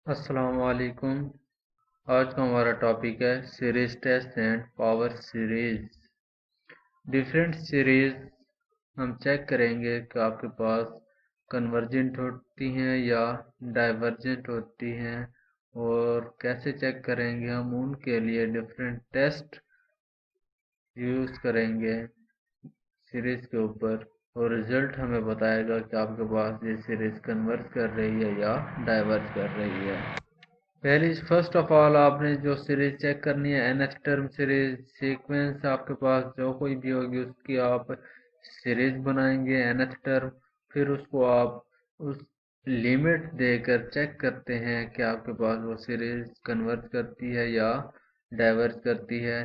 अस्सलाम वालेकुम। आज का हमारा टॉपिक है series test and power series. Different series हम चेक करेंगे कि आपके पास कन्वर्जेंट होती हैं या डाइवर्जेंट होती हैं, और कैसे चेक करेंगे हम उनके लिए डिफरेंट टेस्ट यूज़ करेंगे सीरीज के ऊपर, और रिजल्ट हमें बताएगा कि आपके पास ये सीरीज कन्वर्ज कर रही है या डाइवर्ज कर रही है। पहली फर्स्ट ऑफ ऑल आपने जो सीरीज चेक करनी है nth टर्म सीरीज सीक्वेंस, आपके पास जो कोई भी होगी उसकी आप सीरीज बनाएंगे nth टर्म। फिर उसको आप उस लिमिट देकर चेक करते हैं कि आपके पास वो सीरीज कन्वर्ज करती है या डाइवर्ज करती है।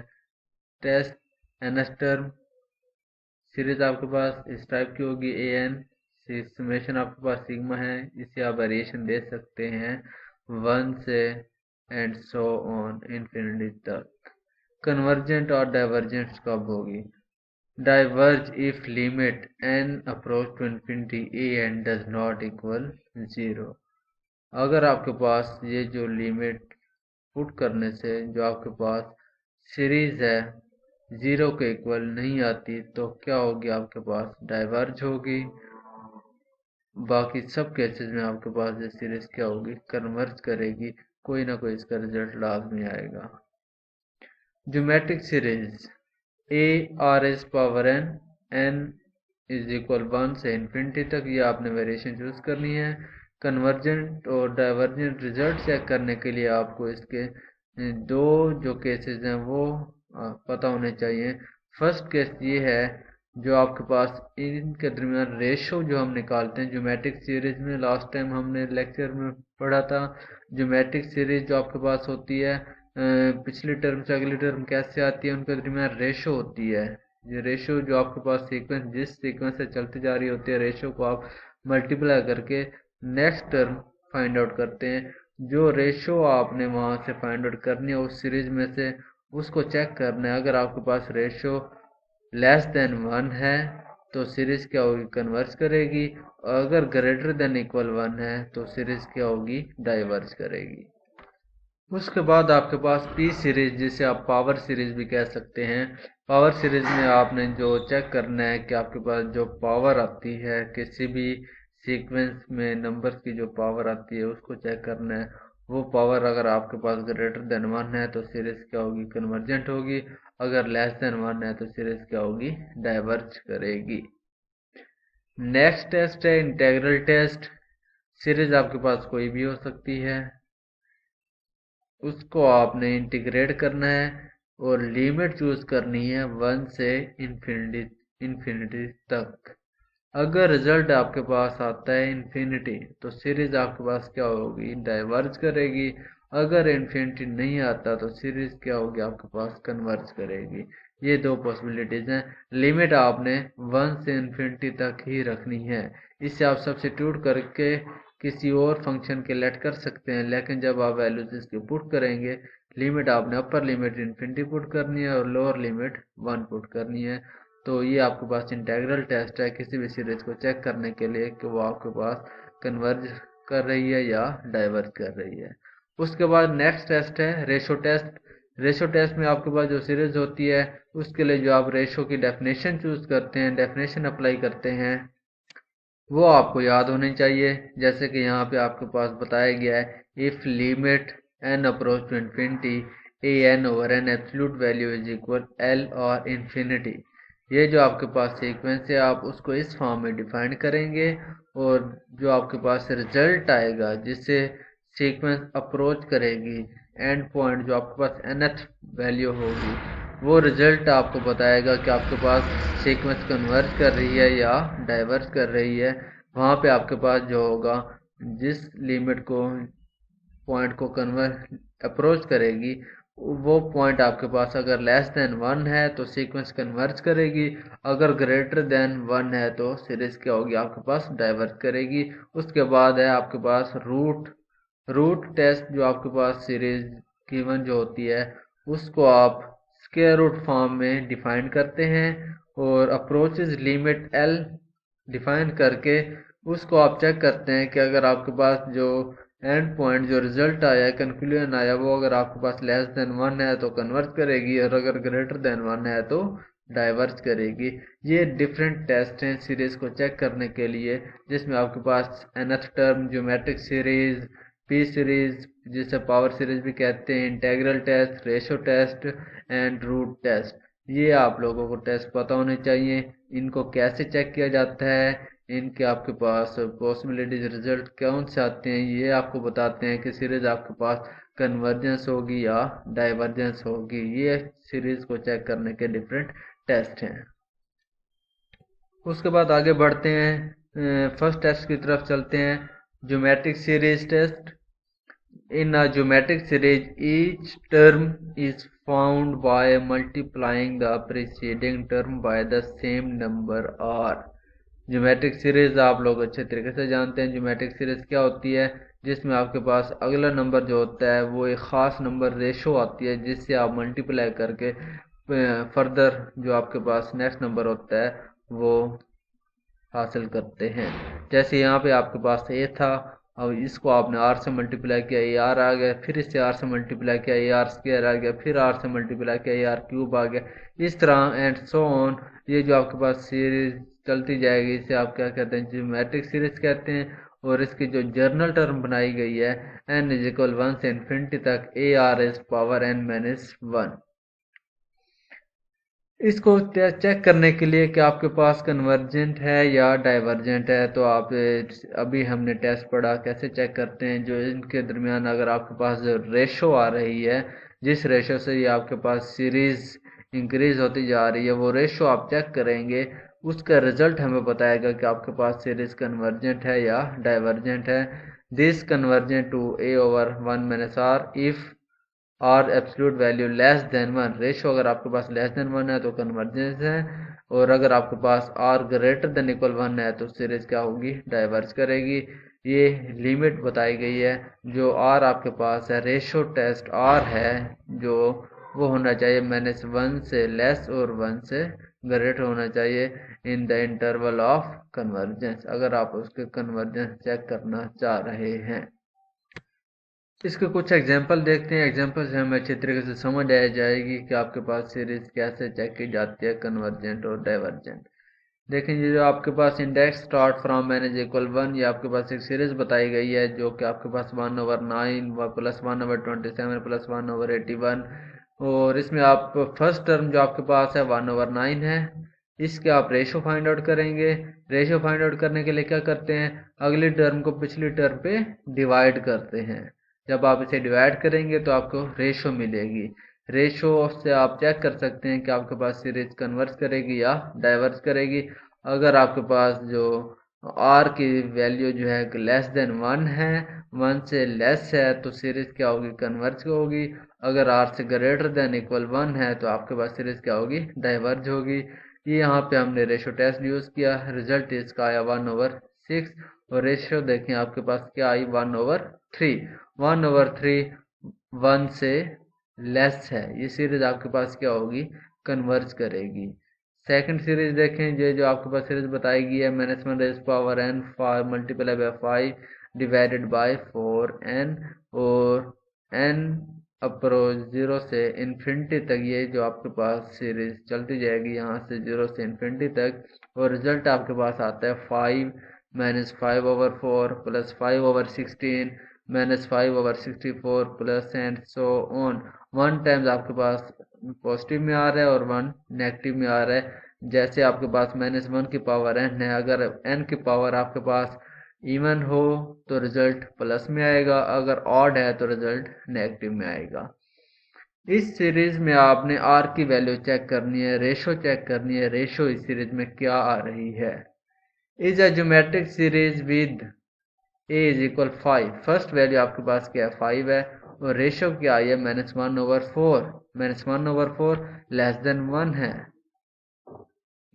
टेस्ट nth टर्म सीरीज आपके पास इस टाइप की होगी an, समेशन आपके पास सिग्मा है, इसे आप वेरिएशन दे सकते हैं 1 से एंड सो ऑन इंफिनिटी तक। कन्वर्जेंट और डाइवर्जेंट कब होगी? Diverge if limit n approach to infinity an does not equal 0। अगर आपके पास ये जो लिमिट पुट करने से जो आपके पास सीरीज है 0 के इक्वल नहीं आती तो क्या होगी? आपके पास डाइवर्ज होगी। बाकी सब केसेस में आपके पास ये सीरीज क्या होगी? कन्वर्ज करेगी। कोई ना कोई इसका रिजल्ट लाजमी आएगा। Geometric series a r s power n n is equal 1 से इन्फिनिटी तक, ये आपने वेरिएशन चूज करनी है। कन्वर्जेंट और डाइवर्जेंट रिजल्ट चेक करने के लिए आपको इसके दो जो केसेस हैं वो पता होने चाहिए। फर्स्ट केस ये है जो आपके पास इनके दरमियान रेशो जो हम निकालते हैं ज्योमेट्रिक सीरीज में, लास्ट टाइम हमने लेक्चर में पढ़ा था। ज्योमेट्रिक सीरीज जो आपके पास होती है पिछली टर्म से अगली टर्म कैसे आती है, उनके दरमियान रेशो होती है। ये रेशो जो आपके पास सीक्वेंस जिस सीक्वेंस से चलती जा रही होती है, रेशो को आप मल्टीप्लाई करके नेक्स्ट टर्म फाइंड आउट करते हैं। जो रेशो आपने वहां से फाइंड आउट करनी है उस सीरीज में से, उसको चेक करना है। अगर आपके पास रेशो लेस देन 1 है तो सीरीज क्या होगी? कन्वर्ज करेगी। अगर ग्रेटर देन इक्वल 1 है तो सीरीज क्या होगी? डाइवर्ज करेगी। उसके बाद आपके पास पी सीरीज, जिसे आप पावर सीरीज भी कह सकते हैं। पावर सीरीज में आपने जो चेक करना है कि आपके पास जो पावर आती है किसी भी सीक्वेंस में, नंबर्स की जो पावर आती है उसको चेक करना है। वो पावर अगर आपके पास ग्रेटर देन 1 है तो सीरीज क्या होगी? कन्वर्जेंट होगी। अगर लेस देन 1 है तो सीरीज क्या होगी? डाइवर्ज करेगी। नेक्स्ट टेस्ट है इंटीग्रल टेस्ट। सीरीज आपके पास कोई भी हो सकती है, उसको आपने इंटीग्रेट करना है और लिमिट चूज करनी है 1 से इंफिनिटी तक। अगर रिजल्ट आपके पास आता है इंफिनिटी तो सीरीज आपके पास क्या होगी? डाइवर्ज करेगी। अगर इंफिनिटी नहीं आता तो सीरीज क्या होगी? आपके पास कन्वर्ज करेगी। ये दो पॉसिबिलिटीज हैं। लिमिट आपने 1 से इंफिनिटी तक ही रखनी है। इससे आप सब्स्टिट्यूट करके किसी और फंक्शन के लेट कर सकते हैं, लेकिन जब आप वैल्यूज इसकी पुट करेंगे, लिमिट आपने अपर लिमिट इंफिनिटी पुट करनी है और लोअर लिमिट 1 पुट करनी है। तो ये आपके पास इंटीग्रल टेस्ट है किसी भी सीरीज को चेक करने के लिए कि वो आपके पास कन्वर्ज कर रही है या डाइवर्ज कर रही है। उसके बाद नेक्स्ट टेस्ट है रेशो टेस्ट। रेशो टेस्ट में आपके पास जो सीरीज होती है उसके लिए जो आप रेशो की डेफिनेशन चूज करते हैं, डेफिनेशन अप्लाई करते हैं, वो आपको याद होनी चाहिए। जैसे कि यहाँ पे आपके पास बताया गया है, if limit n approach to infinity a n over n absolute value is equal L और इन्फिनिटी। ये जो आपके पास सीक्वेंस है आप उसको इस फॉर्म में डिफाइन करेंगे, और जो आपके पास रिजल्ट आएगा जिससे सीक्वेंस अप्रोच करेगी एंड पॉइंट जो आपके पास nth वैल्यू होगी, वो रिजल्ट आपको बताएगा कि आपके पास सीक्वेंस कन्वर्ज कर रही है या डाइवर्ज कर रही है। वहां पे आपके पास जो होगा, जिस लिमिट को पॉइंट को कन्वर्ज अप्रोच करेगी, वो पॉइंट आपके पास अगर लेस देन 1 है तो सीक्वेंस कन्वर्ज करेगी। अगर ग्रेटर देन 1 है तो सीरीज क्या होगी? आपके पास डाइवर्ज करेगी। उसके बाद है आपके पास रूट टेस्ट। जो आपके पास सीरीज गिवन जो होती है उसको आप स्क्वायर रूट फॉर्म में डिफाइन करते हैं, और अप्रोचेज लिमिट एल डिफाइन करके उसको आप चेक करते हैं कि अगर आपके पास जो एंड पॉइंट जो रिजल्ट आया कंक्लूजन आया वो अगर आपके पास लेस देन 1 है तो कन्वर्ज करेगी और अगर ग्रेटर देन 1 है तो डाइवर्ज करेगी। ये डिफरेंट टेस्ट हैं सीरीज को चेक करने के लिए, जिसमें आपके पास nth term, geometric series, p series जिसे पावर सीरीज भी कहते हैं, integral test, ratio test and root test. ये आप लोगों को टेस्ट पता होने चाहिए। इनको कैसे चेक किया जाता है, इनके आपके पास पॉसिबिलिटीज रिजल्ट कौन से आते हैं, ये आपको बताते हैं कि सीरीज आपके पास कन्वर्जेंस होगी या डाइवर्जेंस होगी। ये सीरीज को चेक करने के डिफरेंट टेस्ट हैं। उसके बाद आगे बढ़ते हैं, फर्स्ट टेस्ट की तरफ चलते हैं, geometric series test. In a geometric series, each term is found by multiplying the preceding term by the same number or। Geometric series आप लोग अच्छे तरीके से जानते हैं। ज्योमेट्रिक सीरीज क्या होती है, जिसमें आपके पास अगला नंबर जो होता है वो एक ख़ास नंबर रेशो आती है, जिससे आप मल्टीप्लाई करके फर्दर जो आपके पास नेक्स्ट नंबर होता है वो हासिल करते हैं। जैसे यहाँ पे आपके पास ए था, अब इसको आपने आर से मल्टीप्लाई किया, ए आर आ गया, फिर इससे आर से मल्टीप्लाई किया, ए आर स्क्वायर आ गया, फिर आर से मल्टीप्लाई किया, ए आर क्यूब आ गया। इस तरह एंड सो ऑन ये जो आपके पास सीरीज चलती जाएगी, इसे आप क्या कहते हैं, ज्योमेट्रिक सीरीज कहते हैं। और इसकी जो जर्नल टर्म बनाई गई है n इज इक्वल 1 से इन्फिनिटी तक A R is power n minus 1। इसको चेक करने के लिए कि आपके पास कन्वर्जेंट है या डाइवर्जेंट है, तो आप अभी हमने टेस्ट पढ़ा कैसे चेक करते हैं। जो इनके दरमियान अगर आपके पास रेशो आ रही है, जिस रेशो से ये आपके पास सीरीज इंक्रीज होती जा रही है, वो रेशो आप चेक करेंगे, उसका रिजल्ट हमें बताएगा कि आपके पास सीरीज कन्वर्जेंट है या डाइवर्जेंट है। This convergent to A over 1 minus R if और absolute value less than 1। Ratio अगर आपके पास लेस देन 1 है तो कन्वर्जेंस है, और अगर आपके पास आर ग्रेटर देन इक्वल 1 है तो सीरीज क्या होगी, डाइवर्ज करेगी। ये लिमिट बताई गई है। जो आर आपके पास है, रेशो टेस्ट आर है जो वो होना चाहिए -1 से लेस और 1 से ग्रेटर होना चाहिए in the interval of convergence, अगर आप उसके कन्वर्जेंस चेक करना चाह रहे हैं। इसके कुछ एग्जांपल देखते हैं। एग्जांपल से हमें अच्छे तरीके से समझ आ जाएगी कि आपके पास सीरीज कैसे चेक की जाती है, कन्वर्जेंट और डाइवर्जेंट। देखें, ये जो आपके पास index start from n is equal 1, ये आपके पास एक सीरीज बताई गई है जो कि आपके पास 1/9 प्लस 1/27 प्लस 1/81, और इसमें आप फर्स्ट टर्म जो आपके पास है 1/9 है। इसके आप रेशो फाइंड आउट करेंगे। रेशो फाइंड आउट करने के लिए क्या करते हैं, अगली टर्म को पिछली टर्म पे डिवाइड करते हैं। जब आप इसे डिवाइड करेंगे तो आपको रेशो मिलेगी। रेशो से आप चेक कर सकते हैं कि आपके पास सीरीज कन्वर्ज करेगी या डाइवर्ज करेगी। अगर आपके पास जो आर की वैल्यू जो है लेस देन 1 है, 1 से लेस है, तो सीरीज क्या होगी, कन्वर्ज होगी। अगर आर से ग्रेटर देन इक्वल 1 है तो आपके पास सीरीज क्या होगी, डाइवर्ज होगी। ये यहाँ पे हमने रेशो टेस्ट यूज किया, रिजल्ट इसका आया 1/6, और रेशियो देखें आपके पास क्या आई 1/3। 1/3 1 से लेस है, ये सीरीज आपके पास क्या होगी, कन्वर्ज करेगी। सेकंड सीरीज देखें, ये जो आपके पास सीरीज बताई गई है -1 rays power n 5 multiply by 5 divided by 4n, और n अप्रोच 0 से इन्फिनिटी तक, ये जो आपके पास सीरीज चलती जाएगी यहाँ से 0 से इन्फिनिटी तक, और रिजल्ट आपके पास आता है 5 -5/4 plus 5/16 -5/64 plus and so on. 1 times आपके पास पॉजिटिव में आ रहा है और 1 नेगेटिव में आ रहा है। जैसे आपके पास -1 की पावर n है, अगर n की पावर आपके पास इवन हो तो रिजल्ट प्लस में आएगा, अगर ऑड है तो रिजल्ट नेगेटिव में आएगा। इस सीरीज में आपने आर की वैल्यू चेक करनी है, रेशो चेक करनी है, रेशो इस सीरीज में क्या आ रही है। Is a geometric series with a is equal 5। First value आपके पास क्या है, 5 है, और रेशो क्या आई है -1/4। -1/4 लेस देन 1 है।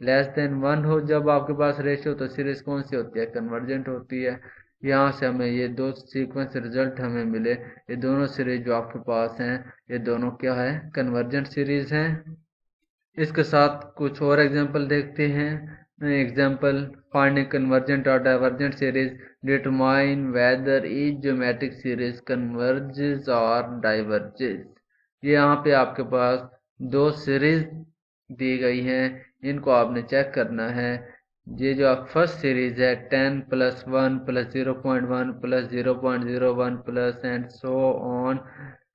लेस देन 1 हो जब आपके पास रेशो, तो सीरीज कौन सी होती है, कन्वर्जेंट होती है। यहाँ से हमें ये दो सीक्वेंस रिजल्ट हमें मिले, ये दोनों सीरीज जो आपके पास हैं ये दोनों क्या है, कन्वर्जेंट सीरीज हैं। इसके साथ कुछ और एग्जांपल देखते हैं। Example finding convergent or divergent series, determine whether each geometric series converges or diverges। ये यहाँ पे आपके पास दो सीरीज दी गई हैं, इनको आपने चेक करना है। ये जो फर्स्ट सीरीज है 10 + 1 + 0.1 + 0.01 plus and so on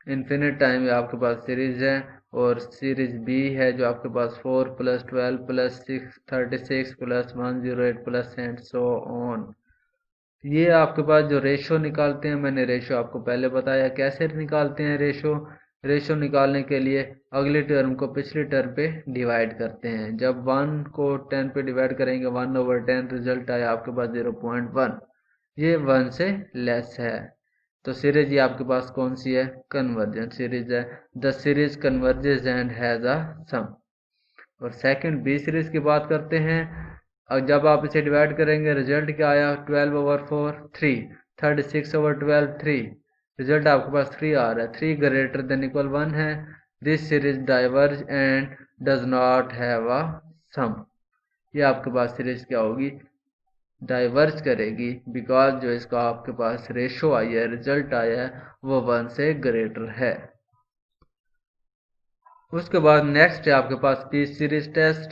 infinite time ये आपके पास सीरीज है। और सीरीज बी है जो आपके पास 4 + 12 + 6 36 + 108 प्लस एंड सो ऑन। ये आपके पास जो रेशो निकालते हैं, मैंने रेशो आपको पहले बताया कैसे निकालते हैं। रेशो निकालने के लिए अगली टर्म को पिछली टर्म पे डिवाइड करते हैं। जब 1 को 10 पे डिवाइड करेंगे 1/10, रिजल्ट आया आपके पास 0.1। ये 1 से लेस है, तो सीरीज ये आपके पास कौन सी है? कन्वर्जेंट सीरीज है। The series converges and has a sum. और सेकंड बी सीरीज की बात करते हैं। और जब आप इसे डिवाइड करेंगे रिजल्ट क्या आया? 12/4 3, 36/12 3, रिजल्ट आपके पास 3 आ रहा है। 3 ग्रेटर देन इक्वल 1 है। This series diverge and does not have a sum. ये आपके पास सीरीज क्या होगी? डाइवर्ज करेगी, बिकॉज जो इसका आपके पास रेशो आई है, रिजल्ट आया है, वो 1 से ग्रेटर है। उसके बाद नेक्स्ट है आपके पास P series test.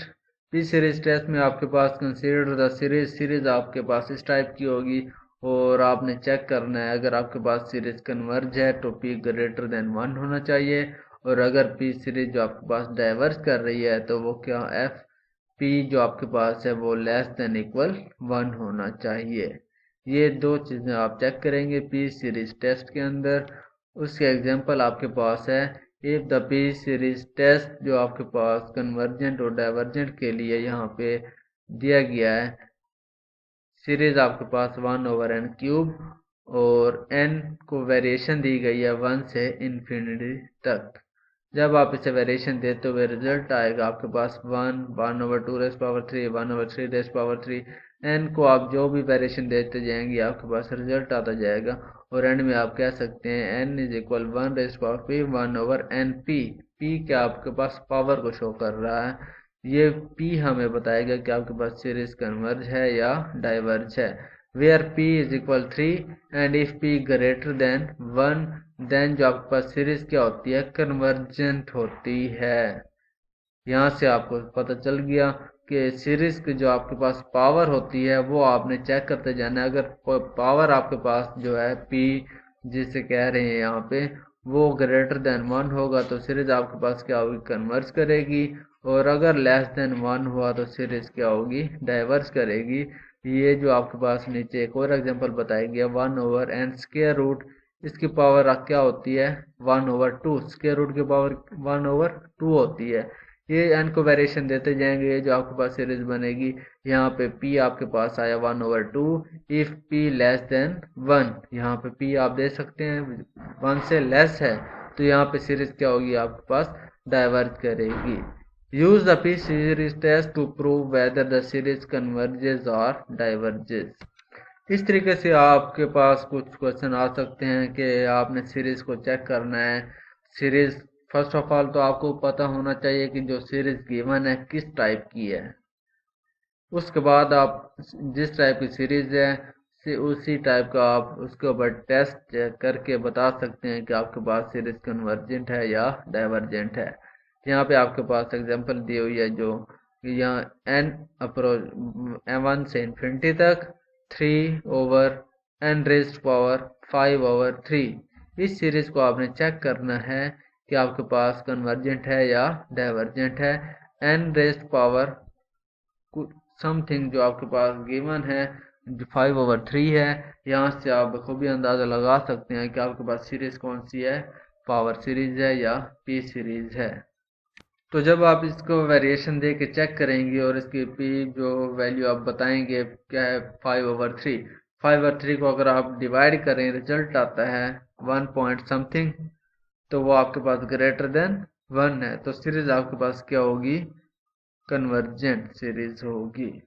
P series test में आपके पास कंसीडर द सीरीज आपके पास इस टाइप की होगी और आपने चेक करना है अगर आपके पास सीरीज कन्वर्ज है तो पी ग्रेटर देन 1 होना चाहिए, और अगर पी सीरीज जो आपके पास डाइवर्ज कर रही है तो वो क्या एफ पी जो आपके पास है वो लेस देन इक्वल 1 होना चाहिए। ये दो चीज़ें आप चेक करेंगे पी सीरीज टेस्ट के अंदर। उसके एग्जांपल आपके पास है if the p series test जो आपके पास कन्वर्जेंट और डाइवर्जेंट के लिए यहाँ पे दिया गया है। सीरीज आपके पास 1/n³ और n को वेरिएशन दी गई है 1 से इन्फिनिटी तक। जब आप इसे वेरिएशन देते हुए रिजल्ट आएगा आपके पास 1, 1/2⁻3, 1/3⁻3। n को आप जो भी वेरिएशन देते जाएंगे आपके पास रिजल्ट आता जाएगा, और एंड में आप कह सकते हैं n = 1p 1/np। p क्या आपके पास पावर को शो कर रहा है। ये p हमें बताएगा कि आपके पास सीरीज कन्वर्ज है या डाइवर्ज है। Where p = 3 and if p greater than 1 then जो आपके पास सीरीज क्या होती है? कन्वर्जेंट होती है। यहाँ से आपको पता चल गया कि सीरीज की जो आपके पास पावर होती है वो आपने चेक करते जाना है। अगर पावर आपके पास जो है p जिसे कह रहे हैं यहाँ पे वो ग्रेटर देन 1 होगा तो सीरीज आपके पास क्या होगी? कन्वर्ज करेगी। और अगर लेस देन 1 हुआ तो सीरीज क्या होगी? डाइवर्ज करेगी। ये जो आपके पास नीचे एक और एग्जांपल बताया गया 1/n², इसकी पावर क्या होती है? 1/2। स्क्वायर रूट की पावर 1/2 होती है। ये n को वेरिएशन देते जाएंगे, ये जो आपके पास सीरीज बनेगी। यहाँ पे p आपके पास आया 1/2 इफ p लेस देन 1। यहाँ पे p आप दे सकते हैं 1 से लेस है तो यहाँ पे सीरीज क्या होगी? आपके पास डाइवर्ज करेगी। Use the p series test to prove whether the series converges और डाइवर्जेस। इस तरीके से आपके पास कुछ क्वेश्चन आ सकते हैं कि आपने सीरीज को चेक करना है। सीरीज फर्स्ट ऑफ ऑल तो आपको पता होना चाहिए कि जो सीरीज गिवन है किस टाइप की है। उसके बाद आप जिस टाइप की सीरीज है से उसी टाइप का आप उसके ऊपर टेस्ट करके बता सकते हैं कि आपके पास सीरीज कन्वर्जेंट है या डाइवर्जेंट है। यहाँ पे आपके पास एग्जांपल दी हुई है जो यहाँ n अप्रोच 1 से इन्फिनिटी तक 3/n⁵5/3। इस सीरीज को आपने चेक करना है कि आपके पास कन्वर्जेंट है या डाइवर्जेंट है। n⁻⁴ समथिंग जो आपके पास गिवन है 5/3 है। यहाँ से आप बखूबी अंदाज़ा लगा सकते हैं कि आपके पास सीरीज कौन सी है? पावर सीरीज है या पी सीरीज है। तो जब आप इसको वेरिएशन दे के चेक करेंगे और इसकी पी जो वैल्यू आप बताएंगे क्या है? 5/3। 5/3 को अगर आप डिवाइड करें रिजल्ट आता है 1 पॉइंट समथिंग, तो वो आपके पास ग्रेटर देन 1 है, तो सीरीज आपके पास क्या होगी? कन्वर्जेंट सीरीज होगी।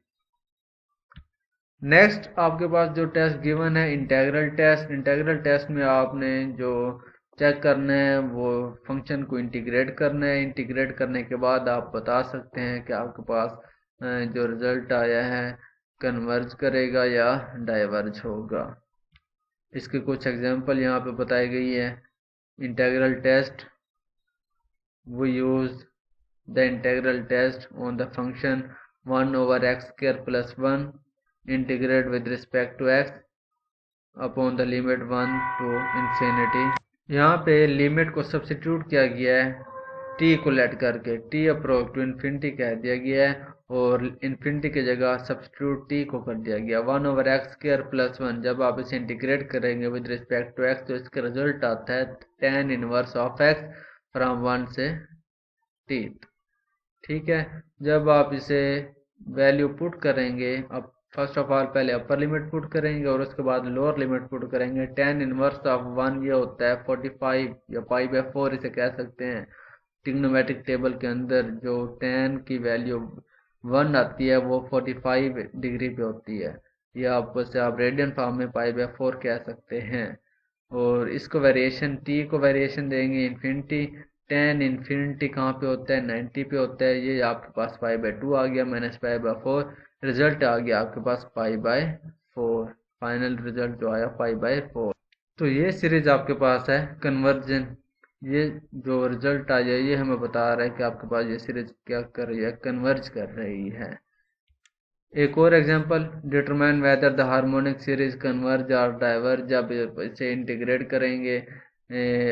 नेक्स्ट आपके पास जो टेस्ट गिवन है इंटीग्रल टेस्ट। इंटीग्रल टेस्ट में आपने जो चेक करना है वो फंक्शन को इंटीग्रेट करना है। इंटीग्रेट करने के बाद आप बता सकते हैं कि आपके पास जो रिजल्ट आया है कन्वर्ज करेगा या डाइवर्ज होगा। इसके कुछ एग्जांपल यहाँ पे बताई गई है। Integral test, we use the integral test on the function 1 over x square plus 1 integrate with respect to x upon the limit 1 to infinity। यहाँ पे लिमिट को सब्सिट्यूट किया गया है t को लेट करके, t अप्रोच टू इन्फिनिटी कह दिया गया है और इन्फिनिटी की जगह सब्सिट्यूट t को कर दिया गया 1 ओवर एक्स स्क्वायर प्लस 1। जब आप इसे इंटीग्रेट करेंगे विद रिस्पेक्ट टू x तो इसका रिजल्ट आता है tan inverse of x from 1 से t। ठीक है, जब आप इसे वैल्यू पुट करेंगे, अब फर्स्ट ऑफ ऑल पहले अपर लिमिट पुट करेंगे और उसके बाद लोअर लिमिट पुट करेंगे। tan इनवर्स ऑफ 1 ये होता है 45 या π/4 इसे कह सकते हैं। ट्रिग्नोमेट्रिक टेबल के अंदर जो tan की वैल्यू 1 आती है वो 45 डिग्री पे होती है, या आप रेडियन फॉर्म में π/4 कह सकते हैं। और इसको वेरिएशन t को वेरिएशन देंगे इन्फिनिटी। tan इन्फिनिटी कहाँ पे होता है, 90 पे होता है। ये आपके पास π/2 आ गया माइनस π/4, रिजल्ट आ गया आपके पास π/4। फाइनल रिजल्ट जो आया π/4। तो ये सीरीज आपके पास है कन्वर्जन। ये जो रिजल्ट आया ये हमें बता रहा है कि आपके पास ये सीरीज क्या कर रही है, कन्वर्ज कर रही है। एक और example, determine whether the harmonic series converge और डाइवर्ज। जब इसे इंटीग्रेट करेंगे,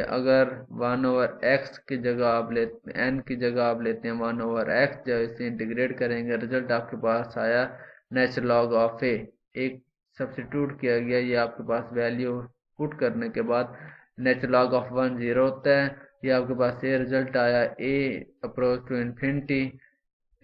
अगर 1 ओवर एक्स की जगह आप लेते n की जगह आप लेते हैं 1 ओवर एक्स, जब इसे इंटीग्रेट करेंगे रिजल्ट आपके पास आया नेचुरल लॉग ऑफ ए। एक सब्स्टिट्यूट किया गया, ये आपके पास वैल्यू पुट करने के बाद नेचुरल लॉग ऑफ 1 0 होता है। ये आपके पास ये रिजल्ट आया ए अप्रोच टू इन्फिनिटी,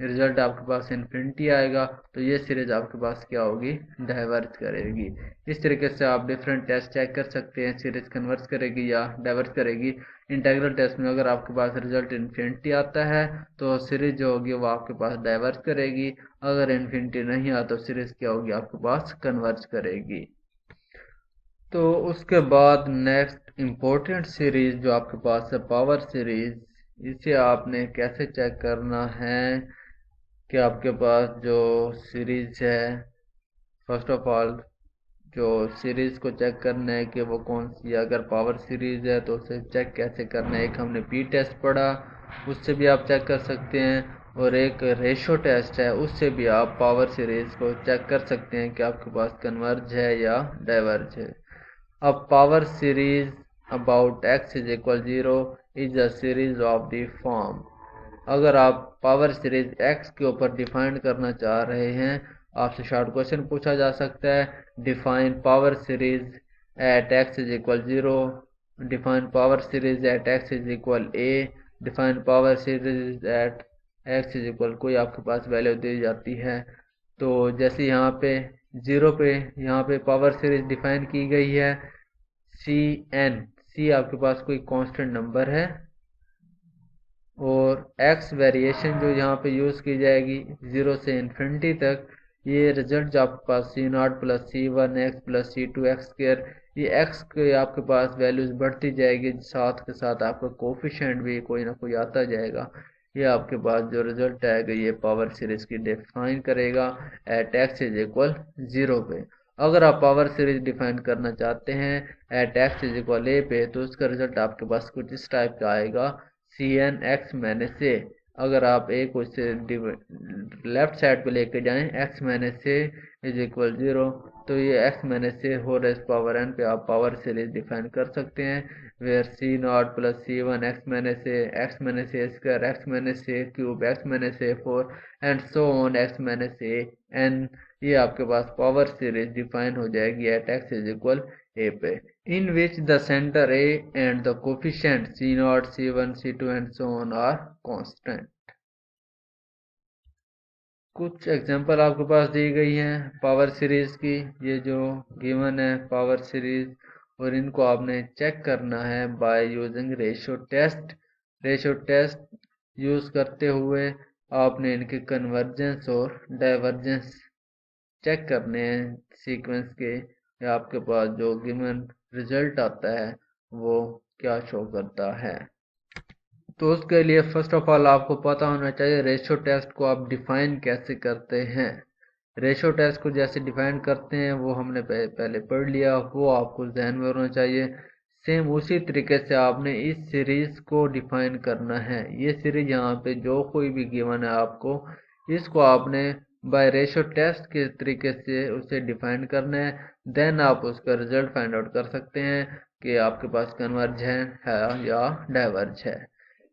रिजल्ट आपके पास इन्फिनिटी आएगा। तो ये सीरीज आपके पास क्या होगी, डाइवर्ज करेगी। इस तरीके से आप डिफरेंट टेस्ट चेक कर सकते हैं सीरीज कन्वर्ज करेगी या डाइवर्ज करेगी। इंटीग्रल टेस्ट में अगर आपके पास रिजल्ट इन्फिनिटी आता है तो सीरीज जो होगी वो आपके पास डाइवर्ज करेगी। अगर इन्फिनिटी नहीं आता तो सीरीज क्या होगी, आपके पास कन्वर्ज करेगी। तो उसके बाद नेक्स्ट इम्पोर्टेंट सीरीज जो आपके पास है पावर सीरीज। इसे आपने कैसे चेक करना है कि आपके पास जो सीरीज है, फर्स्ट ऑफ ऑल जो सीरीज को चेक करना है कि वो कौन सी है। अगर पावर सीरीज है तो उसे चेक कैसे करना है, एक हमने पी टेस्ट पढ़ा उससे भी आप चेक कर सकते हैं, और एक रेशो टेस्ट है उससे भी आप पावर सीरीज को चेक कर सकते हैं कि आपके पास कन्वर्ज है या डाइवर्ज है। अब power series about x is equal 0 is a series of the form. अगर आप पावर सीरीज x के ऊपर डिफाइन करना चाह रहे हैं, आपसे शॉर्ट क्वेश्चन पूछा जा सकता है, define power series at x is equal 0, define power series at x is equal a, define power series at x is equal कोई आपके पास वैल्यू दी जाती है। तो जैसे यहाँ पे 0 पे यहाँ पे पावर सीरीज डिफाइन की गई है cn, c आपके पास कोई कांस्टेंट नंबर है, और x वेरिएशन जो यहाँ पे यूज की जाएगी 0 से इन्फिनिटी तक। ये रिजल्ट जो आपके पास c0 plus c1x plus c2x square, ये x के आपके पास वैल्यूज बढ़ती जाएगी, साथ के साथ आपका कोफिशिएंट भी कोई ना कोई आता जाएगा। ये आपके पास जो रिजल्ट आएगा ये पावर सीरीज की डिफाइन करेगा एट x इज इक्वल 0 पे। अगर आप पावर सीरीज डिफाइन करना चाहते हैं at x is equal a पे, तो उसका रिजल्ट आपके पास कुछ इस टाइप का आएगा cn x माइनस a। अगर आप a को इससे लेफ्ट साइड पे लेके जाएं x minus a is equal 0, तो ये x माइनस a हो रेस पावर n पे आप पावर सीरीज डिफाइन कर सकते हैं, where c0 plus c1 x minus a square x minus a cube x minus a 4 and so on x minus a n। ये आपके पास power series define हो जाएगी at x is equal a पे, in which the center a and the coefficient c0, c1, c2 and so on are constant। कुछ example आपके पास दी गई हैं power series की, ये जो गिवन है पावर सीरीज, और इनको आपने चेक करना है by using ratio test. Ratio test use करते हुए आपने इनके कन्वर्जेंस और डाइवर्जेंस चेक करने हैं सीक्वेंस के, या आपके पास जो गिवन रिजल्ट आता है वो क्या शो करता है। तो उसके लिए फर्स्ट ऑफ ऑल आपको पता होना चाहिए रेशियो टेस्ट को आप डिफाइन कैसे करते हैं। रेशो टेस्ट को जैसे डिफाइन करते हैं वो हमने पहले पढ़ लिया, वो आपको ध्यान में होना चाहिए। सेम उसी तरीके से आपने इस सीरीज को डिफाइन करना है। ये सीरीज यहाँ पे जो कोई भी गिवन है आपको, इसको आपने बाय रेशो टेस्ट के तरीके से उसे डिफाइन करना है। देन आप उसका रिजल्ट फाइंड आउट कर सकते हैं कि आपके पास कन्वर्ज है या डाइवर्ज है।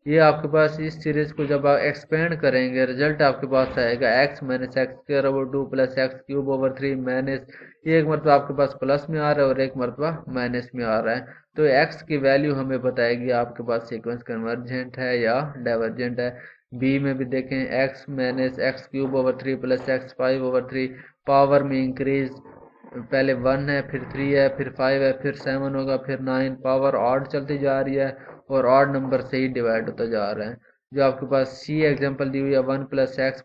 ये आपके पास इस सीरीज को जब आप एक्सपेंड करेंगे, रिजल्ट आपके पास आएगा x minus x square over 2 plus x cube over 3 minus, ये एक मरतबा आपके पास प्लस में आ रहा है और एक मरतबा माइनस में आ रहा है। तो x की वैल्यू हमें बताएगी आपके पास सीक्वेंस कन्वर्जेंट है या डाइवर्जेंट है। b में भी देखें x minus x cube over 3 plus x 5 over 3, power में इंक्रीज, पहले 1 है फिर 3 है फिर 5 है फिर 7 होगा फिर 9, पावर ऑड चलती जा रही है और ऑड नंबर से ही डिवाइड होता जा रहा है। जो आपके पास सी एग्जांपल दी हुई है 1 प्लस एक्स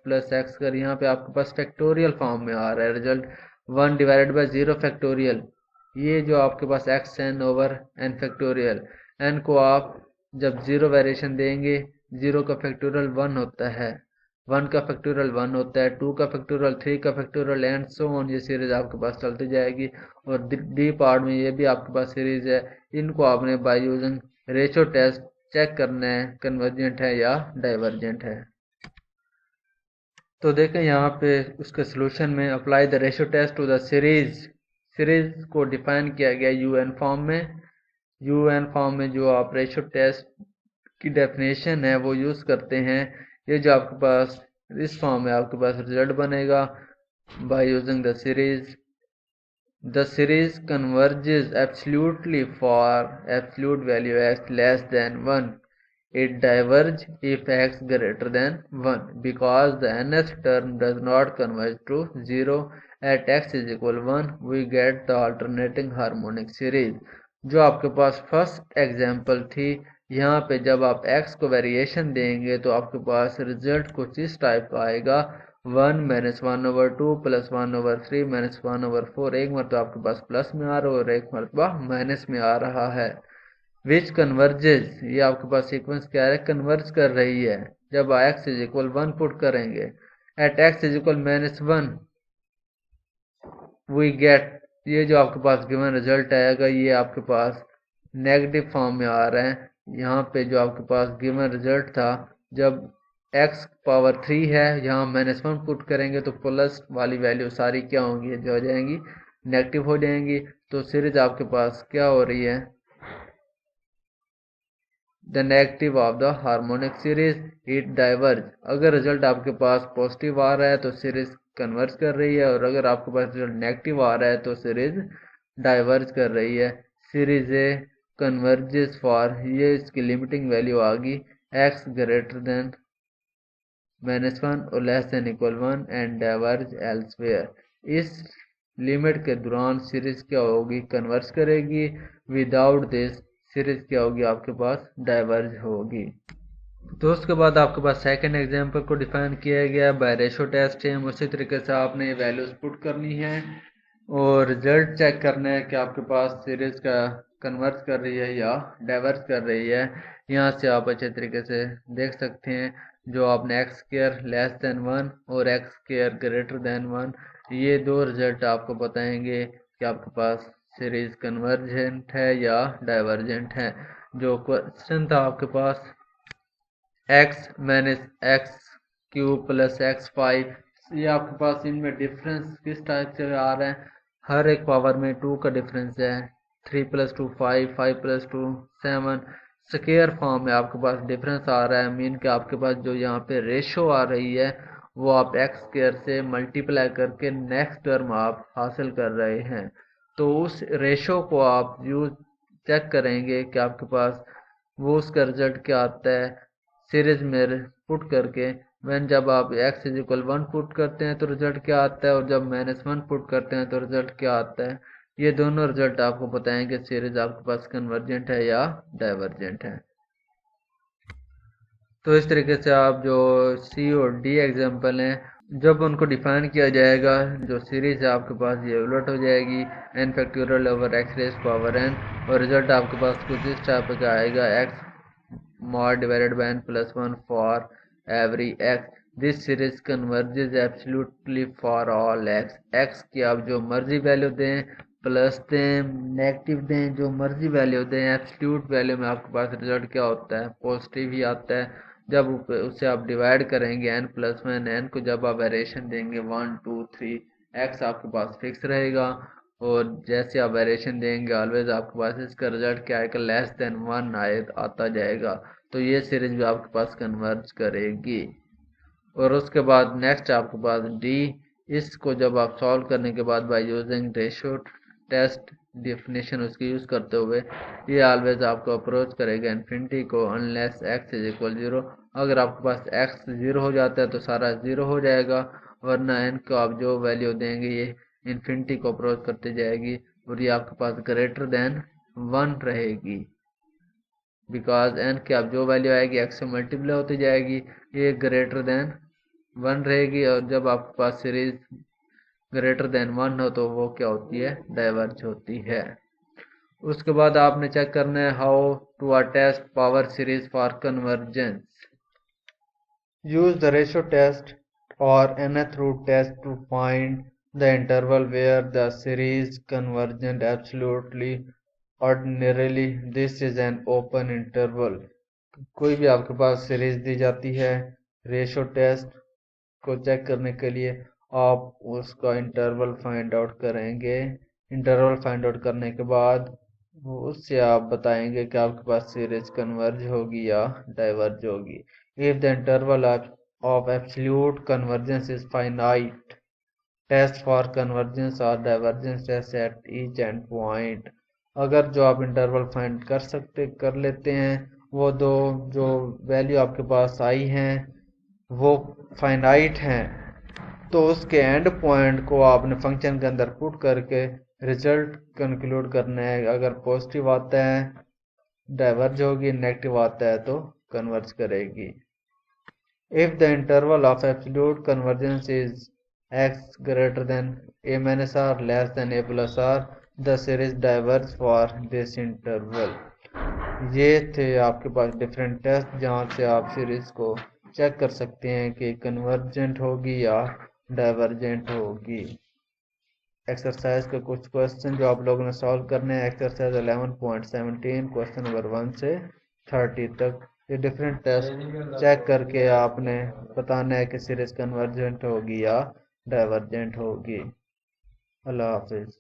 कर, यहाँ पे आपके पास फैक्टोरियल फॉर्म में आ रहा है रिजल्ट 1 डिवाइडेड बाय 0 फैक्टोरियल। ये जो आपके पास X N over N factorial, N को आप जब 0 वेरिएशन देंगे, 0 का फैक्टोरियल 1 होता है, 1 का फैक्टोरियल 1 होता है, 2 का फैक्टोरियल 3 का फैक्टोरियल एंड सो ऑन। ये सीरीज आपके पास चलती जाएगी। और डी पार्ट में ये भी आपके पास सीरीज है। इनको आपने by using ratio test check करना है कन्वर्जेंट है या डाइवर्जेंट है। तो देखें यहाँ पे उसके सोल्यूशन में apply the ratio test to the series. Series को डिफाइन किया गया यूएन फॉर्म में। यूएन फॉर्म में जो आप रेशो टेस्ट की डेफिनेशन है वो यूज करते हैं। ये जो आपके पास इस फॉर्म में आपके पास रिजल्ट बनेगा by using the series. The series converges absolutely for absolute value x less than 1. It diverges if x greater than 1 because the nth term does not converge to 0 at x is equal 1. We get the alternating harmonic series. जो आपके पास first example थी, यहाँ पे जब आप x को variation देंगे तो आपके पास रिजल्ट कुछ इस टाइप का आएगा 1 minus 1 over 2 plus 1 over 3 minus 1 over 4। एक मरतबा आपके पास प्लस में आ रहा है और एक मरतबा माइनस में आ रहा है। विच कन्वर्जेस, ये आपके पास सीक्वेंस क्या है, कन्वर्ज कर रही है जब x इज इक्वल 1 पुट करेंगे। At x is equal minus 1 we get, ये जो आपके पास गिवन रिजल्ट आएगा ये आपके पास नेगेटिव फॉर्म में आ रहा है। यहाँ पे जो आपके पास गिवन रिजल्ट था, जब x पावर 3 है, यहाँ माइनस 1 पुट करेंगे तो प्लस वाली वैल्यू सारी क्या होंगी, जो हो जाएंगी नेगेटिव हो जाएंगी। तो सीरीज आपके पास क्या हो रही है, the negative of the harmonic series, it diverge. अगर रिजल्ट आपके पास पॉजिटिव आ रहा है तो सीरीज कन्वर्ज कर रही है और अगर आपके पास रिजल्ट नेगेटिव आ रहा है तो सीरीज डाइवर्ज कर रही है। सीरीज ए कन्वर्जेस फॉर, ये इसकी लिमिटिंग वैल्यू आ गई x ग्रेटर देन -1 और less than equal 1 and diverge elsewhere. इस लिमिट के दौरान सीरीज क्या होगी, कन्वर्ज करेगी। विदाउट दिस सीरीज क्या होगी, आपके पास डाइवर्ज होगी। तो उसके बाद आपके पास सेकंड एग्जांपल को डिफाइन किया गया बाय रेशो टेस्ट। सेम उसी तरीके से आपने वैल्यूज पुट करनी है और रिजल्ट चेक करना है कि आपके पास सीरीज का कन्वर्ज कर रही है या डाइवर्ज कर रही है। यहाँ से आप अच्छे तरीके से देख सकते हैं, जो आपने एक्स स्क्वायर लेस देन 1 और एक्स स्क्वायर ग्रेटर देन 1, ये दो रिजल्ट आपको बताएंगे कि आपके पास सीरीज कन्वर्जेंट है या डाइवर्जेंट है। जो क्वेश्चन था आपके पास x minus x cube plus x 5, ये आपके पास इनमें डिफरेंस किस टाइप से आ रहा है, हर एक पावर में 2 का डिफरेंस है। 3 प्लस 2 5, 5 प्लस 2 7, स्क्वायर फॉर्म में आपके पास डिफरेंस आ रहा है। मीन कि आपके पास जो यहाँ पे रेशो आ रही है वो आप एक्स स्क्वायर से मल्टीप्लाई करके नेक्स्ट टर्म आप हासिल कर रहे हैं। तो उस रेशो को आप यूज चेक करेंगे कि आपके पास वो उसका रिजल्ट क्या आता है सीरीज में पुट करके। वैन जब आप x इज इक्वल 1 पुट करते हैं तो रिजल्ट क्या आता है और जब -1 पुट करते हैं तो रिजल्ट क्या आता है। ये दोनों रिजल्ट आपको बताएंगे सीरीज आपके पास कन्वर्जेंट है या डाइवर्जेंट है। तो इस तरीके से आप जो सी और डी एग्जाम्पल हैं, जब उनको डिफाइन किया जाएगा जो सीरीज है आपके पास ये उलट हो जाएगी n factorial over x rays power n, और रिजल्ट आपके पास कुछ इस टाइप का आएगा x mod divided by n plus 1 for every x। This series converges absolutely for all x की आप जो मर्जी वैल्यू दें, प्लस दें, नेगेटिव दें, जो मर्जी वैल्यू दें, एब्सोल्यूट वैल्यू में आपके पास रिजल्ट क्या होता है, पॉजिटिव ही आता है। जब उसे आप डिवाइड करेंगे n प्लस वन, n को जब आप वेरिएशन देंगे 1 2 3, x आपके पास फिक्स रहेगा, और जैसे आप वेरिएशन देंगे ऑलवेज आपके पास इसका रिजल्ट क्या आएगा, लेस देन 1 आता जाएगा। तो ये सीरीज भी आपके पास कन्वर्ज करेगी। और उसके बाद नेक्स्ट आपके पास डी, इसको जब आप सॉल्व करने के बाद by using ratio test definition उसकी यूज करते हुए, ये ऑलवेज आपको अप्रोच करेगा इन्फिनिटी को अनलेस x इज इक्वल 0। अगर आपके पास x 0 हो जाता है तो सारा 0 हो जाएगा, वरना n को आप जो वैल्यू देंगे ये इन्फिनिटी को अप्रोच करते जाएगी, और ये आपके पास ग्रेटर देन 1 रहेगी, बिकॉज n की आप जो वैल्यू आएगी x से मल्टीप्लाई होती जाएगी, ये ग्रेटर देन 1 रहेगी। और जब आपके पास सीरीज ग्रेटर देन 1 हो तो वो क्या होती है, डाइवर्ज होती है। उसके बाद आपने चेक करना है how to attest power series for convergence. Use the ratio test और nth root test to find the interval where the series convergent absolutely ordinarily this is an open interval. कोई भी आपके पास सीरीज दी जाती है, ratio test को check करने के लिए आप उसका इंटरवल फाइंड आउट करेंगे। इंटरवल फाइंड आउट करने के बाद उससे आप बताएंगे कि आपके पास सीरीज कन्वर्ज होगी या डाइवर्ज होगी। If the interval of absolute convergence is finite, test for convergence और divergence test at each end point. अगर जो आप इंटरवल फाइंड कर लेते हैं, वो दो जो वैल्यू आपके पास आई हैं वो फाइनाइट हैं, तो उसके एंड पॉइंट को आपने फंक्शन के अंदर पुट करके रिजल्ट कंक्लूड करना है। अगर पॉजिटिव आता है डाइवर्ज होगी, नेगेटिव आता है तो कन्वर्ज करेगी। If the interval of absolute convergence is x greater than a minus r less than a plus r, the series diverge for this interval. ये थे आपके पास डिफरेंट टेस्ट जहाँ से आप सीरीज को चेक कर सकते हैं कि कन्वर्जेंट होगी या डाइवर्जेंट होगी। एक्सरसाइज के कुछ क्वेश्चन जो आप लोगों ने सॉल्व करने हैं, एक्सरसाइज 11.17 क्वेश्चन नंबर 1 से 30 तक। ये डिफरेंट टेस्ट चेक करके आपने बताना है कि सीरीज कन्वर्जेंट होगी या डाइवर्जेंट होगी। अल्लाह हाफिज।